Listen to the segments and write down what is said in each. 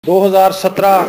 2017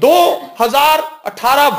2018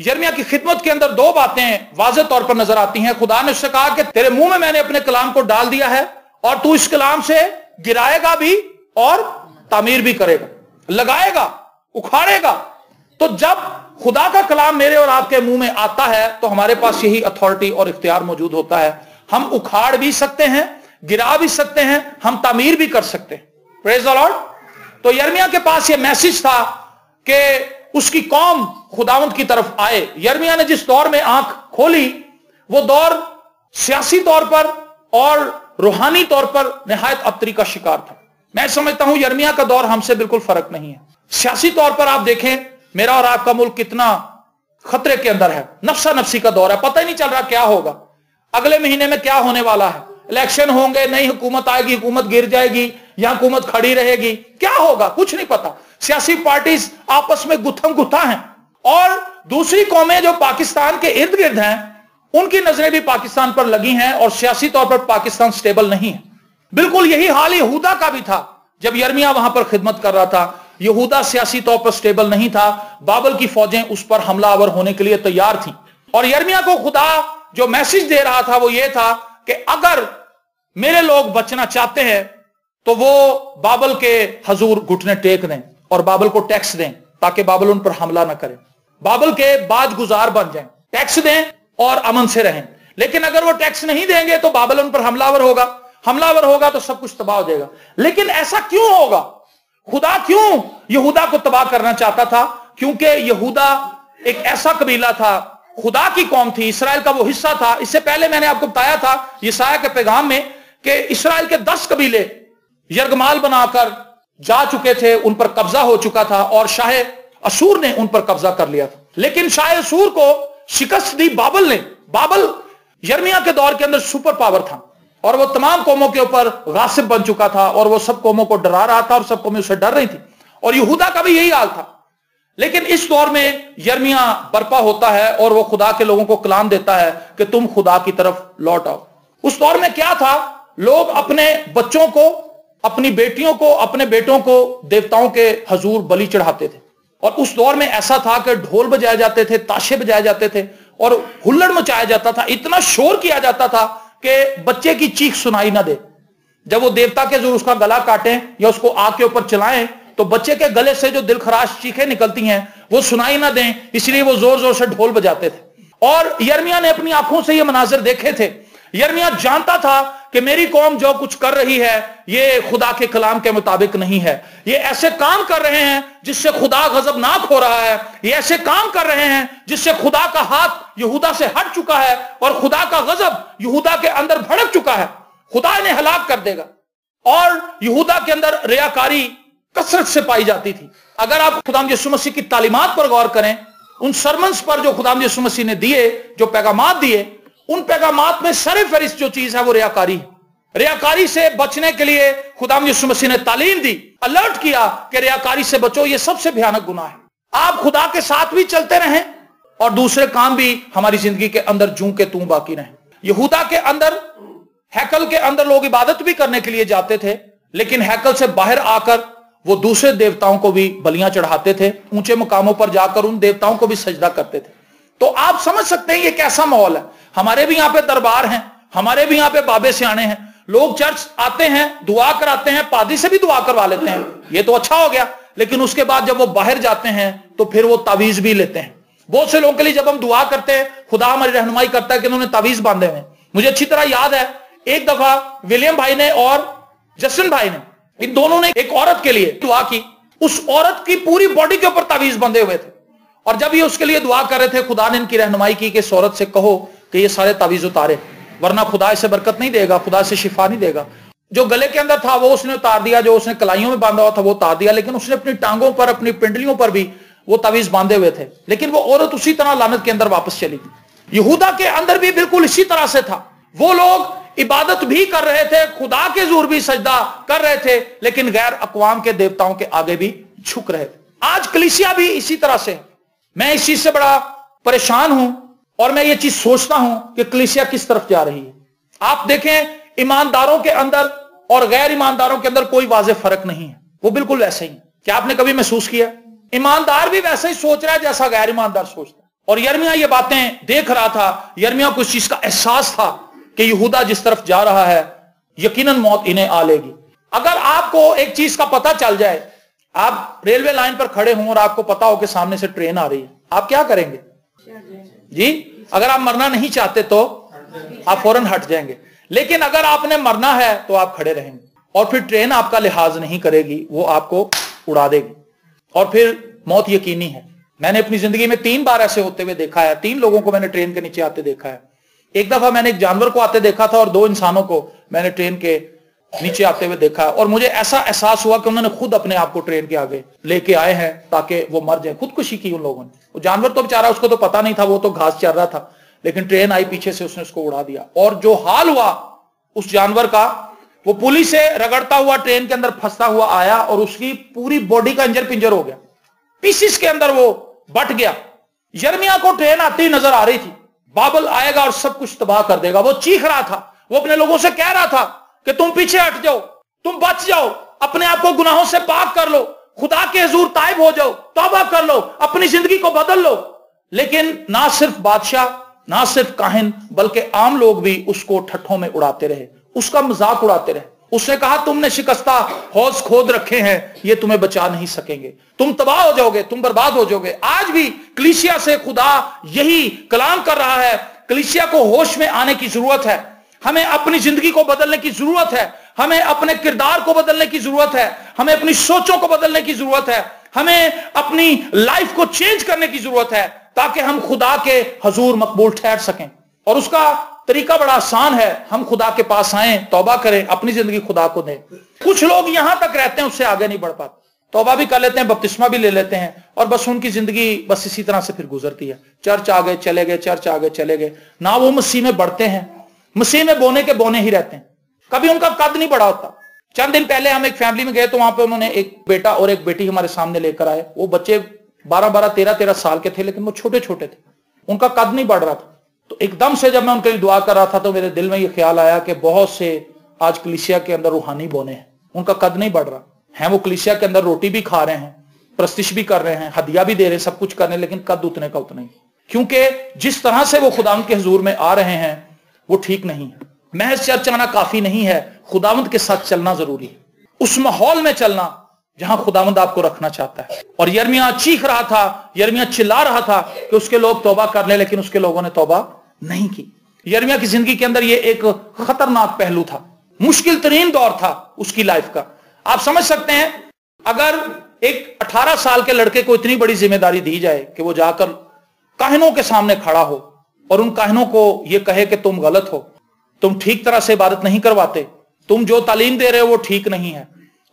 یرمیہ کی خدمت کے اندر دو باتیں واضح طور پر نظر آتی ہیں. خدا نے اس سے کہا کہ تیرے منہ میں نے اپنے کلام کو ڈال دیا ہے اور تو اس کلام سے گرائے گا بھی اور تعمیر بھی کرے گا, لگائے گا, اکھاڑے گا. تو جب خدا کا کلام میرے اور آپ کے منہ میں آتا ہے تو ہمارے پاس یہی اتھارٹی اور اختیار موجود ہوتا ہے. ہم اکھاڑ بھی سکتے ہیں, گرا بھی سکتے ہیں, ہم تعمیر بھی کر سکتے ہیں. پریز دی لارڈ. تو یرمیہ کے پاس یہ میسج تھا کہ اس کی قوم خداوند کی طرف آئے. یرمیہ نے جس دور میں آنکھ کھولی وہ دور سیاسی طور پر اور روحانی طور پر نہایت ابتری کا شکار تھا. میں سمجھتا ہوں یرمیہ کا دور ہم سے بالکل فرق نہیں ہے. سیاسی طور پر آپ دیکھیں میرا اور آپ کا ملک کتنا خطرے کے اندر ہے. نفسا نفسی کا دور ہے, پتہ ہی نہیں چل رہا کیا ہوگا, اگلے مہینے میں کیا ہونے والا ہے, الیکشن ہوں گے, نئی حکومت آئے گی, حکومت گر جائے گی یا حکومت کھڑی رہے گی, کیا ہوگا کچھ نہیں پتا. سیاسی پارٹیز آپس میں گتھم گتھا ہیں اور دوسری قومیں جو پاکستان کے ارد گرد ہیں ان کی نظریں بھی پاکستان پر لگی ہیں اور سیاسی طور پر پاکستان سٹیبل نہیں ہے. بالکل یہی حال یہودا کا بھی تھا جب یرمیہ وہاں پر خدمت کر رہا تھا. یہودا سیاسی طور پر سٹیبل نہیں تھا, بابل کی فوجیں اس پر حملہ آور ہونے کے لیے تیار تھیں. اور یرمیہ کو خدا جو میسج دے رہا تھا وہ یہ تھا کہ اگر میرے لوگ بچنا چاہتے ہیں تو وہ بابل کے حضور گھٹنے ٹیک دیں اور بابل کو ٹیکس دیں تاکہ بابل ان پر حملہ نہ کرے, بابل کے باج گزار بن جائیں, ٹیکس دیں اور امن سے رہیں. لیکن اگر وہ ٹیکس نہیں دیں گے تو بابل ان پر حملہ آور ہوگا تو سب کچھ تباہ ہو جائے گا. لیکن ایسا کیوں ہوگا؟ خدا کیوں یہودا کو تباہ کرنا چاہتا تھا؟ کیونکہ یہودا ایک ایسا قبیلہ تھا, خدا کی قوم تھی, اسرائیل کا وہ حصہ تھا. اس سے پہلے میں نے آپ کو بتایا تھا یسایہ کے پیغام میں کہ اسرائیل کے 10 قبیلے یرغمال بنا کر جا چکے تھے, ان پر قبضہ ہو چکا تھا اور شاہ اسور نے ان پر قبضہ کر لیا تھا. لیکن شاہ اسور کو شکست دی بابل نے. بابل یرمیہ کے دور کے اندر سپر پاور تھا اور وہ تمام قوموں کے اوپر غاصب بن چکا تھا اور وہ سب قوموں کو ڈرا رہا تھا اور سب قومیں اسے ڈر رہی تھی, اور یہودا کا بھی یہی حال تھا. لیکن اس دور میں یرمیہ برپا ہوتا ہے اور وہ خدا کے لوگوں کو کلام دیتا ہے کہ تم خدا کی طرف لوٹ آؤ. اس دور میں کیا تھا, لوگ اپنے بچوں کو, اپنی بیٹیوں کو, اپنے بیٹوں کو دیوتاؤں کے حضور بلی چڑھاتے تھے. اور اس دور میں ایسا تھا کہ ڈھول بجائے جاتے تھے, تاشے بجائے جاتے تھے اور ہلڑ مچایا جاتا تھا, اتنا شور کیا جاتا تھا کہ بچے کی چیخ سنائی نہ دے. جب وہ دیوتا کے حضور اس کا گلا کاٹیں یا اس کو آگ کے اوپر چلائیں تو بچے کے گلے سے جو دل خراش چیخیں نکلتی ہیں وہ سنائی نہ دیں, اس لیے وہ زور زور سے ڈھول بجاتے تھے. اور یرمیہ نے اپنی آنکھوں سے یہ مناظر دیکھے تھے. یرمیہ جانتا تھا کہ میری قوم جو کچھ کر رہی ہے یہ خدا کے کلام کے مطابق نہیں ہے, یہ ایسے کام کر رہے ہیں جس سے خدا غضبناک ہو رہا ہے, یہ ایسے کام کر رہے ہیں جس سے خدا کا ہاتھ یہودا سے ہٹ چکا ہے اور خدا کا غضب یہودا کے اندر بھڑک چکا ہے, خدا انہیں ہلاک کر دے گا. اور یہودا کے اندر ریاکاری کثرت سے پائی جاتی تھی. اگر آپ خداوند یسوع مسیح کی تعلیمات پر غور کریں, ان سرمنز پر جو خداوند یسوع مسیح نے دیے, جو پیغامات دیے, ان پیغامات میں سر فہرست جو چیز ہے وہ ریاکاری ہے. ریاکاری سے بچنے کے لیے خداوند یسوع مسیح نے تعلیم دی, الرٹ کیا کہ ریاکاری سے بچو, یہ سب سے بھیانک گناہ ہے. آپ خدا کے ساتھ بھی چلتے رہیں اور دوسرے کام بھی ہماری زندگی کے اندر جوں کے توں باقی رہیں. یہودا کے اندر ہیکل کے اندر لوگ عبادت بھی کرنے کے لیے جاتے تھے, لیکن ہیکل سے باہر آ کر وہ دوسرے دیوتاؤں کو بھی بلیاں چڑھاتے تھے, اونچے مقاموں پر جا کر ان دیوتاؤں کو بھی سجدہ کرتے تھے. تو آپ سمجھ سکتے ہیں یہ کیسا ماحول ہے. ہمارے بھی یہاں پہ دربار ہیں, ہمارے بھی یہاں پہ بابے سیانے ہیں, لوگ چرچ آتے ہیں, دعا کراتے ہیں, پادری سے بھی دعا کروا لیتے ہیں, یہ تو اچھا ہو گیا. لیکن اس کے بعد جب وہ باہر جاتے ہیں تو پھر وہ تعویذ بھی لیتے ہیں. بہت سے لوگوں کے لیے جب ہم دعا کرتے ہیں خدا ہماری رہنمائی کرتا ہے کہ انہوں نے تعویذ باندھے ہوئے. مجھے اچھی طرح یاد ہے ایک دفعہ ولیم بھائی نے اور جسٹن بھائی نے, ان دونوں نے ایک عورت کے لیے دعا کی. اس عورت کی پوری باڈی کے اوپر تعویذ بندھے ہوئے تھے, اور جب یہ اس کے لیے دعا کر رہے تھے خدا نے ان کی رہنمائی کی کہ اس عورت سے کہو کہ یہ سارے تعویذ اتارے, ورنہ خدا اسے برکت نہیں دے گا, خدا اسے شفا نہیں دے گا. جو گلے کے اندر تھا وہ اس نے اتار دیا, جو اس نے کلائیوں میں باندھا ہوا تھا وہ اتار دیا, لیکن اس نے اپنی ٹانگوں پر, اپنی پنڈلیوں پر بھی وہ تعویذ باندھے ہوئے تھے. لیکن وہ عورت اسی طرح لعنت کے اندر واپس چلی تھی. یہودا کے اندر بھی بالکل اسی طرح سے تھا. وہ لوگ عبادت بھی کر رہے تھے, خدا کے حضور بھی سجدہ کر رہے تھے, لیکن غیر اقوام کے دیوتاؤں کے آگے بھی جھک رہے تھے. آج کلیسیا بھی اسی طرح سے. میں اس چیز سے بڑا پریشان ہوں اور میں یہ چیز سوچتا ہوں کہ کلیسیا کس طرف جا رہی ہے. آپ دیکھیں ایمانداروں کے اندر اور غیر ایمانداروں کے اندر کوئی واضح فرق نہیں ہے, وہ بالکل ویسے ہی. کیا آپ نے کبھی محسوس کیا ایماندار بھی ویسے ہی سوچ رہا ہے جیسا غیر ایماندار سوچتا ہے؟ اور یرمیہ یہ باتیں دیکھ رہا تھا. یرمیہ کو اس چیز کا احساس تھا کہ یہودا جس طرف جا رہا ہے یقیناً موت انہیں آ لے گی. اگر آپ کو ایک چیز کا پتہ چل جائے, آپ ریلوے لائن پر کھڑے ہوں اور آپ کو پتا ہو کہ سامنے سے ٹرین آ رہی ہے, آپ کیا کریں گے جی؟ اگر آپ مرنا نہیں چاہتے تو آپ فوراً ہٹ جائیں گے, لیکن اگر آپ نے مرنا ہے تو آپ کھڑے رہیں گے, اور پھر ٹرین آپ کا لحاظ نہیں کرے گی, وہ آپ کو اڑا دے گی, اور پھر موت یقینی ہے. میں نے اپنی زندگی میں 3 بار ایسے ہوتے ہوئے دیکھا ہے. 3 لوگوں کو میں نے ٹرین کے نیچے آتے دیکھا ہے. ایک دفعہ میں نے ایک جانور کو آتے دیکھا تھا, اور 2 انسانوں کو میں نے ٹرین کے نیچے آتے ہوئے دیکھا, اور مجھے ایسا احساس ہوا کہ انہوں نے خود اپنے آپ کو ٹرین کے آگے لے کے آئے ہیں تاکہ وہ مر جائیں. خودکشی کی ان لوگوں نے. وہ جانور تو بیچارہ, اس کو تو پتا نہیں تھا, وہ تو گھاس چر رہا تھا, لیکن ٹرین آئی پیچھے سے, اس نے اس کو اڑا دیا. اور جو حال ہوا اس جانور کا, وہ پولی سے رگڑتا ہوا ٹرین کے اندر پھنستا ہوا آیا, اور اس کی پوری باڈی کا انجر پنجر ہو گیا, پیسز کے اندر وہ بٹ گیا. یرمیہ کو ٹرین آتی نظر آ رہی تھی, بابل آئے گا اور سب کچھ تباہ کر دے گا. وہ چیخ رہا تھا, وہ اپنے لوگوں سے کہہ رہا تھا کہ تم پیچھے ہٹ جاؤ, تم بچ جاؤ, اپنے آپ کو گناہوں سے پاک کر لو, خدا کے حضور تائب ہو جاؤ, توبہ کر لو, اپنی زندگی کو بدل لو. لیکن نہ صرف بادشاہ, نہ صرف کاہن, بلکہ عام لوگ بھی اس کو ٹھٹھوں میں اڑاتے رہے, اس کا مذاق اڑاتے رہے. اس نے کہا تم نے شکستہ حوض کھود رکھے ہیں, یہ تمہیں بچا نہیں سکیں گے, تم تباہ ہو جاؤ گے, تم برباد ہو جاؤ گے. آج بھی کلیسیا سے خدا یہی کلام کر رہا ہے. کلیسیا کو ہوش میں آنے کی ضرورت ہے, ہمیں اپنی زندگی کو بدلنے کی ضرورت ہے, ہمیں اپنے کردار کو بدلنے کی ضرورت ہے, ہمیں اپنی سوچوں کو بدلنے کی ضرورت ہے, ہمیں اپنی لائف کو چینج کرنے کی ضرورت ہے, تاکہ ہم خدا کے حضور مقبول ٹھہر سکیں. اور اس کا طریقہ بڑا آسان ہے, ہم خدا کے پاس آئیں, توبہ کریں, اپنی زندگی خدا کو دیں. کچھ لوگ یہاں تک رہتے ہیں, اس سے آگے نہیں بڑھ پاتے, توبہ بھی کر لیتے ہیں, بپتسمہ بھی لے لیتے ہیں, اور بس ان کی زندگی بس اسی طرح سے پھر گزرتی ہے. چرچ آگے چلے گئے, چرچ آگے چلے گئے, نہ وہ مسیح میں بڑھتے ہیں, مسیح میں بونے کے بونے ہی رہتے ہیں, کبھی ان کا قد نہیں بڑا ہوتا. چند دن پہلے ہم ایک فیملی میں گئے, تو وہاں پہ انہوں نے ایک بیٹا اور ایک بیٹی ہمارے سامنے لے کر آئے. وہ بچے 13 سال کے تھے, لیکن وہ چھوٹے چھوٹے تھے, ان کا قد نہیں بڑھ رہا تھا. تو ایک دم سے جب میں ان کے لیے دعا کر رہا تھا, تو میرے دل میں یہ خیال آیا کہ بہت سے آج کلیسیا کے اندر روحانی بونے ہیں, ان کا قد نہیں بڑھ رہا ہیں. وہ کلیسیا کے اندر روٹی بھی کھا رہے ہیں, پرستش بھی کر رہے ہیں, ہدیہ بھی دے رہے ہیں, سب کچھ کر رہے ہیں, لیکن قد اتنے کا اتنا ہی, کیونکہ جس طرح سے وہ خداوند کے حضور میں آ رہے ہیں وہ ٹھیک نہیں ہے. محض چرچ آنا کافی نہیں ہے, خداوند کے ساتھ چلنا ضروری ہے, اس ماحول میں چلنا جہاں خداوند آپ کو رکھنا چاہتا ہے. اور یرمیہ چیخ رہا تھا, یرمیہ چلا رہا تھا کہ اس کے لوگ توبہ کر لیں, لیکن اس کے لوگوں نے توبہ نہیں کی. یرمیہ کی زندگی کے اندر یہ ایک خطرناک پہلو تھا, مشکل ترین دور تھا اس کی لائف کا. آپ سمجھ سکتے ہیں, اگر ایک 18 سال کے لڑکے کو اتنی بڑی ذمہ داری دی جائے کہ وہ جا کر کاہنوں کے سامنے کھڑا ہو اور ان کاہنوں کو یہ کہے کہ تم غلط ہو, تم ٹھیک طرح سے عبادت نہیں کرواتے, تم جو تعلیم دے رہے ہو وہ ٹھیک نہیں ہے.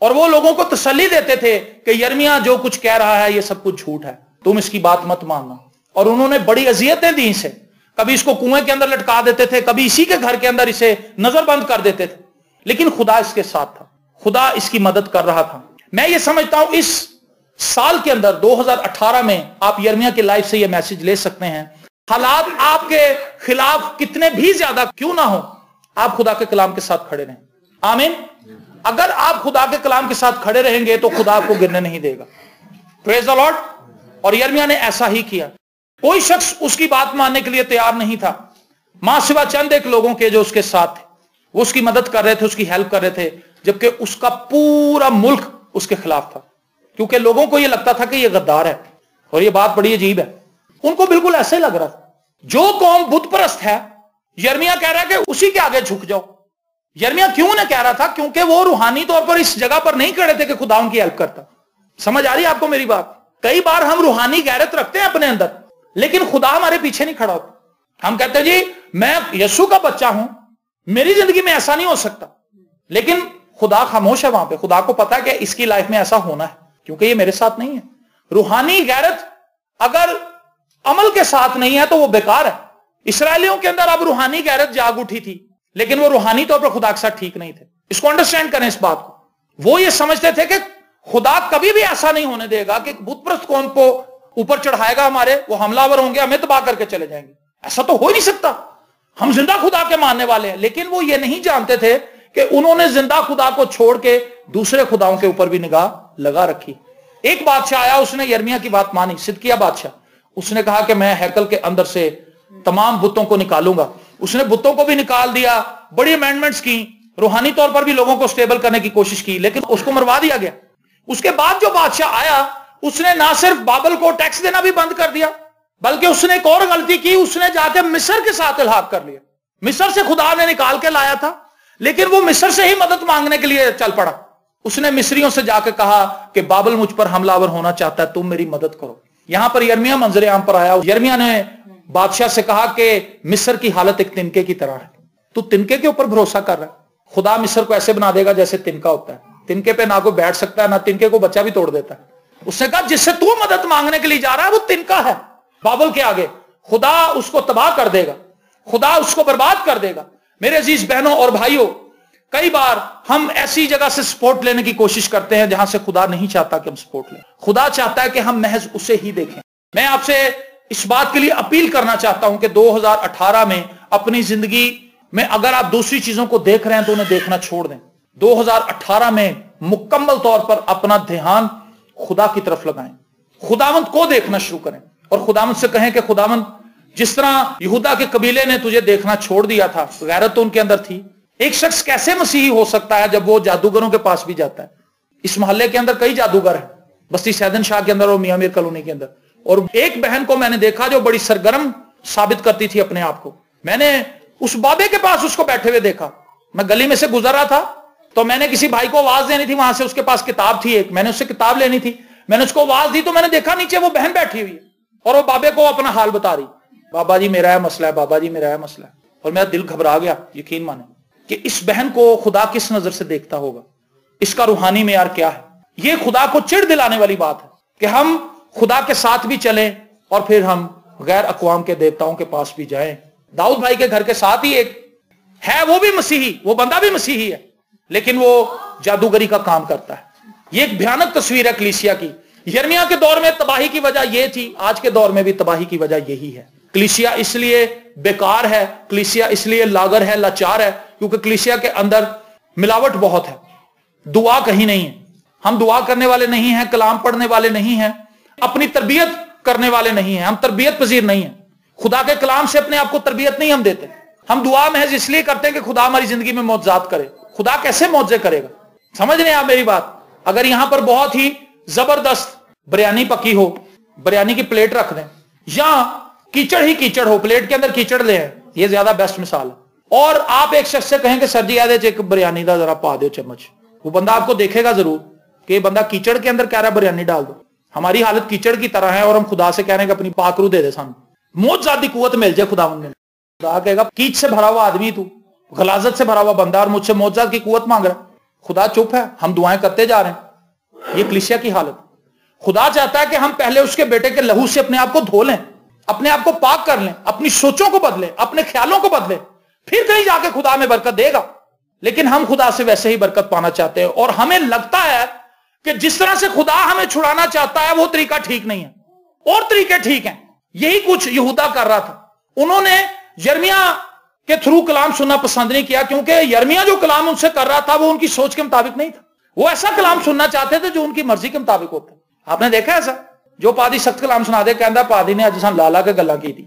اور وہ لوگوں کو تسلی دیتے تھے کہ یرمیہ جو کچھ کہہ رہا ہے یہ سب کچھ جھوٹ ہے, تم اس کی بات مت ماننا. اور انہوں نے بڑی اذیتیں دی اسے, کبھی اس کو کنویں کے اندر لٹکا دیتے تھے, کبھی اسی کے گھر کے اندر اسے نظر بند کر دیتے تھے, لیکن خدا اس کے ساتھ تھا, خدا اس کی مدد کر رہا تھا. میں یہ سمجھتا ہوں اس سال کے اندر 2018 میں آپ یرمیہ کی لائف سے یہ میسج لے سکتے ہیں, حالات آپ کے خلاف کتنے بھی زیادہ کیوں نہ ہو, آپ خدا کے کلام کے ساتھ کھڑے رہیں. آمین. اگر آپ خدا کے کلام کے ساتھ کھڑے رہیں گے تو خدا آپ کو گرنے نہیں دے گا. پریز دی لارڈ. اور یرمیہ نے ایسا ہی کیا. کوئی شخص اس کی بات ماننے کے لیے تیار نہیں تھا, ماں سوا چند ایک لوگوں کے جو اس کے ساتھ تھے, وہ اس کی مدد کر رہے تھے, اس کی ہیلپ کر رہے تھے, جبکہ اس کا پورا ملک اس کے خلاف تھا, کیونکہ لوگوں کو یہ لگتا تھا کہ یہ غدار ہے. اور یہ بات بڑی عجیب ہے, ان کو بالکل ایسے لگ رہا تھا. جو قوم بت پرست ہے, یرمیہ کہہ رہا ہے کہ اسی کے آگے جھک جاؤ. یرمیہ کیوں نہ کہہ رہا تھا, کیونکہ وہ روحانی طور پر اس جگہ پر نہیں کھڑے تھے کہ خدا ان کی ہیلپ کرتا. سمجھ آ رہی ہے آپ کو میری بات؟ کئی بار ہم روحانی غیرت رکھتے ہیں اپنے اندر, لیکن خدا ہمارے پیچھے نہیں کھڑا ہوتا. ہم کہتے ہیں جی میں یسوع کا بچہ ہوں, میری زندگی میں ایسا نہیں ہو سکتا, لیکن خدا خاموش ہے وہاں پہ. خدا کو پتا ہے کہ اس کی لائف میں ایسا ہونا ہے, کیونکہ یہ میرے ساتھ نہیں ہے. روحانی غیرت اگر عمل کے ساتھ نہیں ہے تو وہ بیکار ہے. اسرائیلیوں کے اندر اب روحانی غیرت جاگ اٹھی تھی, لیکن وہ روحانی طور پر خدا کے ساتھ ٹھیک نہیں تھے. اس کو انڈرسٹینڈ کریں اس بات کو. وہ یہ سمجھتے تھے کہ خدا کبھی بھی ایسا نہیں ہونے دے گا کہ بت پرست قوم کو اوپر چڑھائے گا ہمارے, وہ حملہ ور ہوں گے, ہمیں تباہ کر کے چلے جائیں گے. ایسا تو ہو ہی نہیں سکتا, ہم زندہ خدا کے ماننے والے ہیں. لیکن وہ یہ نہیں جانتے تھے کہ انہوں نے زندہ خدا کو چھوڑ کے دوسرے خداؤں کے اوپر بھی نگاہ لگا رکھی. ایک بادشاہ آیا, اس نے یرمیہ کی بات مانی, صدقیہ بادشاہ. اس نے کہا کہ میں ہیکل کے اندر سے تمام بتوں کو نکالوں گا. اس نے بتوں کو بھی نکال دیا, بڑی امینڈمنٹس کی, روحانی طور پر بھی لوگوں کو سٹیبل کرنے کی کوشش کی, لیکن اس کو مروا دیا گیا. اس کے بعد جو بادشاہ آیا اس نے نہ صرف بابل کو ٹیکس دینا بھی بند کر دیا, بلکہ اس نے ایک اور غلطی کی, اس نے جا کے مصر کے ساتھ الحاق کر لیا. مصر سے خدا نے نکال کے لایا تھا, لیکن وہ مصر سے ہی مدد مانگنے کے لیے چل پڑا. اس نے مصریوں سے جا کے کہا کہ بابل مجھ پر حملہ آور ہونا چاہتا ہے, تم میری مدد کرو. یہاں پر یرمیہ منظر عام پر آیا. یرمیہ نے بادشاہ سے کہا کہ مصر کی حالت ایک تنکے کی طرح ہے, تو تنکے کے اوپر بھروسہ کر رہا ہے. خدا مصر کو ایسے بنا دے گا جیسے تنکا ہوتا ہے, تنکے پہ نہ کوئی بیٹھ سکتا ہے, نہ تنکے کو بچہ بھی توڑ دیتا ہے. اس نے کہا جس سے تو مدد مانگنے کے لیے جا رہا ہے وہ تنکا ہے. بابل کے آگے خدا اس کو تباہ کر دے گا, خدا اس کو برباد کر دے گا. میرے عزیز بہنوں اور بھائیوں, کئی بار ہم ایسی جگہ سے سپورٹ لینے کی کوشش کرتے ہیں جہاں سے خدا نہیں چاہتا کہ ہم سپورٹ لیں. خدا چاہتا ہے کہ ہم محض اسے ہی دیکھیں. میں آپ سے اس بات کے لیے اپیل کرنا چاہتا ہوں کہ 2018 میں اپنی زندگی میں اگر آپ دوسری چیزوں کو دیکھ رہے ہیں تو انہیں دیکھنا چھوڑ دیں. 2018 میں مکمل طور پر اپنا دھیان خدا کی طرف لگائیں, خداوند کو دیکھنا شروع کریں, اور خداوند سے کہیں کہ خداوند جس طرح یہودا کے قبیلے نے تجھے دیکھنا چھوڑ دیا تھا, غیرت تو ان کے اندر تھی. ایک شخص کیسے مسیحی ہو سکتا ہے جب وہ جادوگروں کے پاس بھی جاتا ہے؟ اس محلے کے اندر کئی جادوگر ہیں, بستی سیدن شاہ کے اندر اور میاں میر کالونی کے اندر. اور ایک بہن کو میں نے دیکھا جو بڑی سرگرم ثابت کرتی تھی اپنے آپ کو. میں نے اس بابے کے پاس اس کو بیٹھے ہوئے دیکھا. میں گلی میں سے گزر رہا تھا تو میں نے کسی بھائی کو آواز دینی تھی, وہاں سے اس کے پاس کتاب تھی ایک, میں نے اس سے کتاب لینی تھی. میں نے اس کو آواز دی تو میں نے دیکھا نیچے وہ بہن بیٹھی ہوئی ہے اور وہ بابے کو اپنا حال بتا رہی, بابا جی میرا ہے مسئلہ ہے, بابا جی میرا ہے مسئلہ ہے. اور میرا دل گھبرا گیا. یقین مانے کہ اس بہن کو خدا کس نظر سے دیکھتا ہوگا, اس کا روحانی معیار کیا ہے. یہ خدا کو چڑ دلانے والی بات ہے کہ ہم خدا کے ساتھ بھی چلیں اور پھر ہم غیر اقوام کے دیوتاؤں کے پاس بھی جائیں. داؤد بھائی کے گھر کے ساتھ ہی ایک ہے, وہ بھی مسیحی, وہ بندہ بھی مسیحی ہے, لیکن وہ جادوگری کا کام کرتا ہے. یہ ایک بھیانک تصویر ہے کلیسیا کی. یرمیہ کے دور میں تباہی کی وجہ یہ تھی, آج کے دور میں بھی تباہی کی وجہ یہی ہے. کلیسیا اس لیے بیکار ہے, کلیسیا اس لیے لاغر ہے, لاچار ہے, کیونکہ کلیسیا کے اندر ملاوٹ بہت ہے, دعا کہیں نہیں ہے. ہم دعا کرنے والے نہیں ہیں, کلام پڑھنے والے نہیں ہیں, اپنی تربیت کرنے والے نہیں ہیں, ہم تربیت پذیر نہیں ہیں. خدا کے کلام سے اپنے آپ کو تربیت نہیں ہم دیتے. ہم دعا محض اس لیے کرتے ہیں کہ خدا ہماری زندگی میں معجزات کرے. خدا کیسے معجزے کرے گا؟ سمجھ رہے ہیں آپ میری بات؟ اگر یہاں پر بہت ہی زبردست بریانی پکی ہو, بریانی کی پلیٹ رکھ دیں, یا کیچڑ ہی کیچڑ ہو, پلیٹ کے اندر کیچڑ لے ہیں, یہ زیادہ بیسٹ مثال ہے, اور آپ ایک شخص سے کہیں کہ سر جی آدھے ایک بریانی دا ذرا پا دو چمچ, وہ بندہ آپ کو دیکھے گا ضرور کہ یہ بندہ کیچڑ کے اندر کہہ رہا ہے بریانی ڈال دو. ہماری حالت کیچڑ کی طرح ہے اور ہم خدا سے کہہ رہے ہیں کہ اپنی پاک روح دے دے سانو, معجزاتی قوت مل جائے خداوند میں. خدا کہے گا کیچ سے بھرا ہوا آدمی تو, غلاظت سے بھرا ہوا بندہ, اور مجھ سے معجزات کی قوت مانگ رہا ہے. خدا چپ ہے, ہم دعائیں کرتے جا رہے ہیں. یہ کلیسیا کی حالت. خدا چاہتا ہے کہ ہم پہلے اس کے بیٹے کے لہو سے اپنے آپ کو دھو لیں, اپنے آپ کو پاک کر لیں, اپنی سوچوں کو بدلیں, اپنے خیالوں کو بدلیں, پھر کہیں جا کے خدا میں برکت دے گا. لیکن ہم خدا سے ویسے ہی برکت پانا چاہتے ہیں, اور ہمیں لگتا ہے کہ جس طرح سے خدا ہمیں چھڑانا چاہتا ہے وہ طریقہ ٹھیک نہیں ہے, اور طریقے ٹھیک ہیں. یہی کچھ یہودا کر رہا تھا. انہوں نے یرمیہ کے تھرو کلام سننا پسند نہیں کیا, کیونکہ یرمیہ جو کلام ان سے کر رہا تھا وہ ان کی سوچ کے مطابق نہیں تھا. وہ ایسا کلام سننا چاہتے تھے جو ان کی مرضی کے مطابق ہوتا. آپ نے دیکھا ایسا, جو پادی سخت کلام سنا دے, کہندا پادی نے اج سان لالا کے گلاں کی تھی.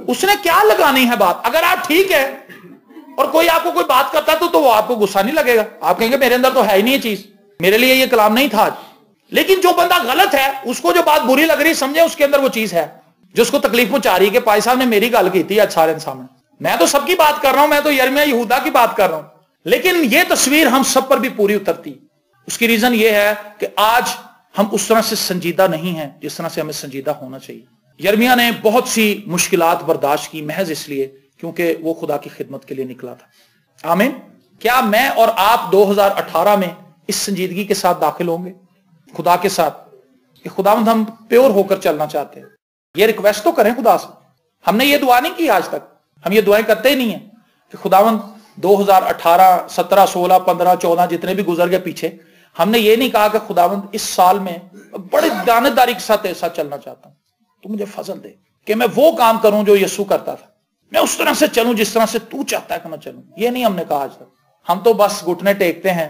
اس نے کیا لگانی ہے بات؟ اگر آپ ٹھیک ہے اور کوئی آپ کو کوئی بات کرتا تو وہ آپ کو غصہ نہیں لگے گا, آپ کہیں گے میرے اندر تو ہے ہی نہیں یہ چیز, میرے لیے یہ کلام نہیں تھا آج. لیکن جو بندہ غلط ہے, اس کو جو بات بری لگ رہی, سمجھے اس کے اندر وہ چیز ہے جو اس کو تکلیف پہنچا رہی ہے کہ پائی صاحب نے میری گل کی تھی, اچھا انسان ہے, میں تو سب کی بات کر رہا ہوں, میں تو یرمیہ یہودا کی بات کر رہا ہوں. لیکن یہ تصویر ہم سب پر بھی پوری اترتی. اس کی ریزن یہ ہے کہ آج ہم اس طرح سے سنجیدہ نہیں ہیں جس طرح سے ہمیں سنجیدہ ہونا چاہیے. یرمیہ نے بہت سی مشکلات برداشت کی محض اس لیے کیونکہ وہ خدا کی خدمت کے لیے نکلا تھا. آمین. کیا میں اور آپ 2018 میں اس سنجیدگی کے ساتھ داخل ہوں گے خدا کے ساتھ کہ خداوند ہم پیور ہو کر چلنا چاہتے ہیں؟ یہ ریکویسٹ تو کریں خدا سے. ہم نے یہ دعا نہیں کی آج تک, ہم یہ دعائیں کرتے ہی نہیں ہیں کہ خداوند 2018 17 16 15 14 جتنے بھی گزر گئے پیچھے, ہم نے یہ نہیں کہا کہ خداوند اس سال میں بڑی دیانتداری کے ساتھ ایسا چلنا چاہتا ہوں, تو مجھے فضل دے کہ میں وہ کام کروں جو یسوع کرتا تھا, میں اس طرح سے چلوں جس طرح سے تو چاہتا ہے کہ میں چلوں. یہ نہیں ہم نے کہا آج تک. ہم تو بس گھٹنے ٹیکتے ہیں,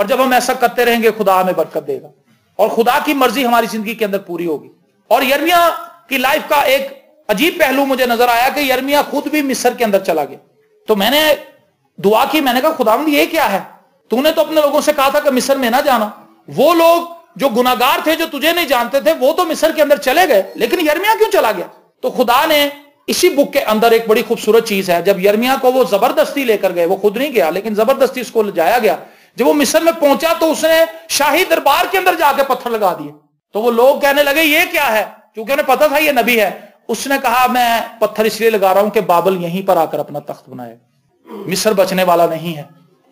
اور جب ہم ایسا کرتے رہیں گے خدا ہمیں برکت دے گا اور خدا کی مرضی ہماری زندگی کے اندر پوری ہوگی. اور یرمیہ کی لائف کا ایک عجیب پہلو مجھے نظر آیا کہ یرمیہ خود بھی مصر کے اندر چلا گیا. تو میں نے دعا کی, میں نے کہا خداوند یہ کیا ہے, تو نے تو اپنے لوگوں سے کہا تھا کہ مصر میں نہ جانا. وہ لوگ جو گناہگار تھے, جو تجھے نہیں جانتے تھے, وہ تو مصر کے اندر چلے گئے, لیکن یرمیہ کیوں چلا گیا؟ تو خدا نے اسی بک کے اندر ایک بڑی خوبصورت چیز ہے. جب یرمیہ کو وہ زبردستی لے کر گئے, وہ خود نہیں گیا لیکن زبردستی اس کو لے جایا گیا, جب وہ مصر میں پہنچا تو اس نے شاہی دربار کے اندر جا کے پتھر لگا دیے. تو وہ لوگ کہنے لگے یہ کیا ہے, کیونکہ انہیں پتا تھا یہ نبی ہے. اس نے کہا میں پتھر اس لیے لگا رہا ہوں کہ بابل یہیں پر آ کر اپنا تخت بنائے, مصر بچنے والا نہیں ہے.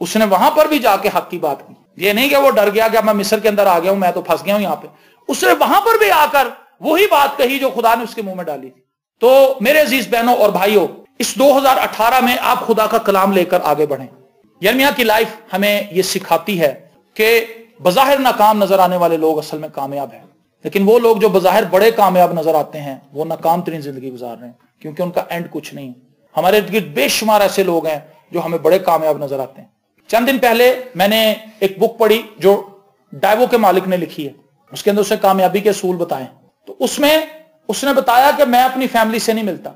اس نے وہاں پر بھی جا کے حق کی بات کی. یہ نہیں کہ وہ ڈر گیا کہ میں مصر کے اندر آ گیا ہوں, میں تو پھنس گیا ہوں یہاں پہ. اس نے وہاں پر بھی آ کر وہی بات کہی جو خدا نے اس کے منہ میں ڈالی تھی. تو میرے عزیز بہنوں اور بھائیوں, اس 2018 میں آپ خدا کا کلام لے کر آگے بڑھیں. یرمیہ کی لائف ہمیں یہ سکھاتی ہے کہ بظاہر ناکام نظر آنے والے لوگ اصل میں کامیاب ہیں, لیکن وہ لوگ جو بظاہر بڑے کامیاب نظر آتے ہیں وہ ناکام ترین زندگی گزار رہے ہیں, کیونکہ ان کا اینڈ کچھ نہیں ہے. ہمارے ارد گرد بے شمار ایسے لوگ ہیں جو ہمیں بڑے کامیاب نظر آتے ہیں. چند دن پہلے میں نے ایک بک پڑھی جو ڈائیو کے مالک نے لکھی ہے, اس کے اندر اسے کامیابی کے اصول بتائے. تو اس میں اس نے بتایا کہ میں اپنی فیملی سے نہیں ملتا,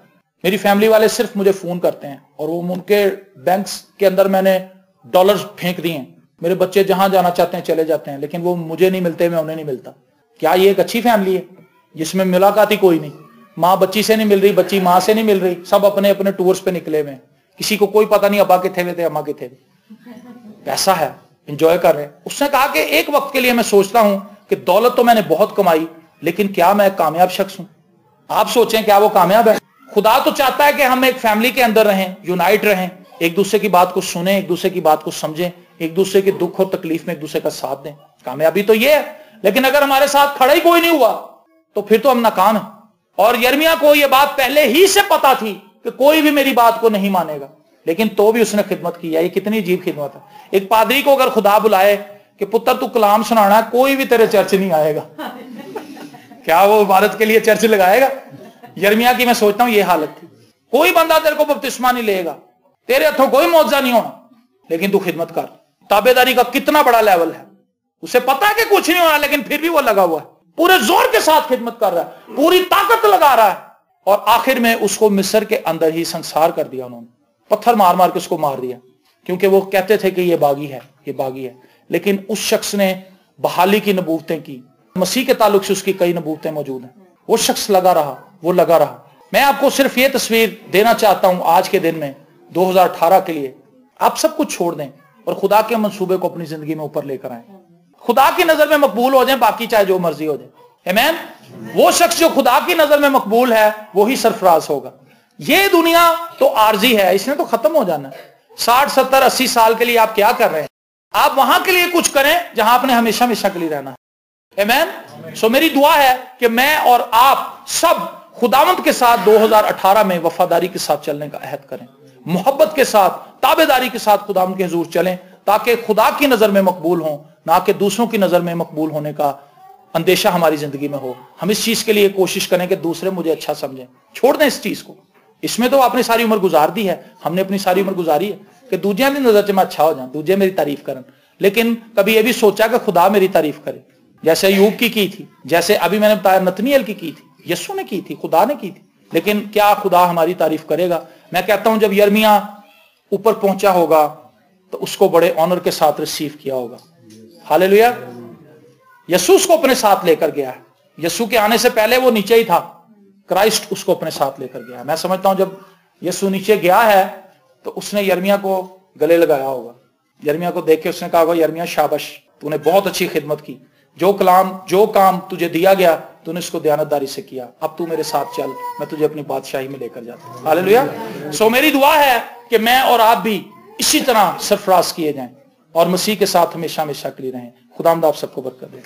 میری فیملی والے صرف مجھے فون کرتے ہیں اور وہ ان کے بینکس کے اندر میں نے ڈالرز پھینک دیے ہیں, میرے بچے جہاں جانا چاہتے ہیں چلے جاتے ہیں, لیکن وہ مجھے نہیں ملتے, میں انہیں نہیں ملتا. کیا یہ ایک اچھی فیملی ہے جس میں ملاقات ہی کوئی نہیں؟ ماں بچی سے نہیں مل رہی, بچی ماں سے نہیں مل رہی, سب اپنے اپنے ٹورز پہ نکلے ہوئے, کسی کو کوئی پتہ نہیں ابا کتنے ہوئے تھے اماں کتنے ہوئے. پیسہ ہے, انجوائے کر رہے ہیں. اس نے کہا کہ ایک وقت کے لیے میں سوچتا ہوں کہ دولت تو میں نے بہت کمائی, لیکن کیا میں ایک کامیاب شخص ہوں؟ آپ سوچیں کیا وہ کامیاب ہے؟ خدا تو چاہتا ہے کہ ہم ایک فیملی کے اندر رہیں, یونائٹ رہیں, ایک دوسرے کی بات کو سنیں, ایک دوسرے کی بات کو سمجھیں, ایک دوسرے کے دکھ اور تکلیف میں ایک دوسرے کا ساتھ دیں. کامیابی تو یہ ہے. لیکن اگر ہمارے ساتھ کھڑا ہی کوئی نہیں ہوا تو پھر تو ہم ناکام ہیں. اور یرمیہ کو یہ بات پہلے ہی سے پتا تھی کہ کوئی بھی میری بات کو نہیں مانے گا, لیکن تو بھی اس نے خدمت کی ہے. یہ کتنی عجیب خدمت ہے. ایک پادری کو اگر خدا بلائے کہ پتر تو کلام سنانا ہے, کوئی بھی تیرے چرچ نہیں آئے گا, کیا وہ عبادت کے لیے چرچ لگائے گا؟ یرمیہ کی میں سوچتا ہوں یہ حالت تھی. کوئی بندہ تیرے کو بپتسمہ نہیں لے گا, تیرے ہاتھوں کوئی معجزہ نہیں ہونا, لیکن تو خدمت کر. تابعداری کا کتنا بڑا لیول ہے. اسے پتا ہے کہ کچھ نہیں ہونا, لیکن پھر بھی وہ لگا ہوا ہے, پورے زور کے ساتھ خدمت کر رہا ہے, پوری طاقت لگا رہا ہے. اور آخر میں اس کو مصر کے اندر ہی سنسار کر دیا انہوں نے, پتھر مار مار کے اس کو مار دیا, کیونکہ وہ کہتے تھے کہ یہ باغی ہے, یہ باغی ہے. لیکن اس شخص نے بحالی کی نبوتیں کی, مسیح کے تعلق سے اس کی کئی نبوتیں موجود ہیں. وہ شخص لگا رہا, وہ لگا رہا. میں آپ کو صرف یہ تصویر دینا چاہتا ہوں آج کے دن میں 2018 کے لیے, آپ سب کچھ چھوڑ دیں اور خدا کے منصوبے کو اپنی زندگی میں اوپر لے کر آئیں. خدا کی نظر میں مقبول ہو جائیں, باقی چاہے جو مرضی ہو جائے. آمین. وہ شخص جو خدا کی نظر میں مقبول ہے وہی سرفراز ہوگا. یہ دنیا تو عارضی ہے, اس نے تو ختم ہو جانا ہے. 60 70 80 سال کے لیے آپ کیا کر رہے ہیں؟ آپ وہاں کے لیے کچھ کریں جہاں آپ نے ہمیشہ ہمیشہ کے لیے رہنا ہے. آمین. سو میری دعا ہے کہ میں اور آپ سب خداوند کے ساتھ 2018 میں وفاداری کے ساتھ چلنے کا عہد کریں, محبت کے ساتھ, تابعداری کے ساتھ خداوند کے حضور چلیں, تاکہ خدا کی نظر میں مقبول ہوں, نہ کہ دوسروں کی نظر میں مقبول ہونے کا اندیشہ ہماری زندگی میں ہو. ہم اس چیز کے لیے کوشش کریں کہ دوسرے مجھے اچھا سمجھیں. چھوڑ دیں اس چیز کو. اس میں تو آپ نے ساری عمر گزار دی ہے, ہم نے اپنی ساری عمر گزاری ہے کہ دوجیاں کی نظر سے میں اچھا ہو جاؤں, دوجے میری تعریف کریں. لیکن کبھی یہ بھی سوچا کہ خدا میری تعریف کرے, جیسے ایوب کی تھی, جیسے ابھی میں نے بتایا نتنیل کی تھی, یسوع نے کی تھی, خدا نے کی تھی. لیکن کیا خدا ہماری تعریف کرے گا؟ میں کہتا ہوں جب یرمیہ اوپر پہنچا ہوگا تو اس کو بڑے آنر کے ساتھ ریسیو کیا ہوگا. ہاللیلویا. یسوع اس کو اپنے ساتھ لے کر گیا ہے. یسوع کے آنے سے پہلے وہ نیچے ہی تھا, کرائسٹ اس کو اپنے ساتھ لے کر گیا ہے. میں سمجھتا ہوں جب یسوع نیچے گیا ہے تو اس نے یرمیہ کو گلے لگایا ہوگا. یرمیہ کو دیکھ کے اس نے کہا ہوگا یرمیہ شاباش, تو نے بہت اچھی خدمت کی, جو کام تجھے دیا گیا تو نے اس کو دیانتداری سے کیا, اب تو میرے ساتھ چل, میں تجھے اپنی بادشاہی میں لے کر جاتا ہوں. ہاللیلویا. سو میری دعا ہے کہ میں اور آپ بھی اسی طرح سرفراز کیے جائیں اور مسیح کے ساتھ ہمیشہ ہمیشہ کے لیے رہیں. خداوند آپ سب کو برکت دے.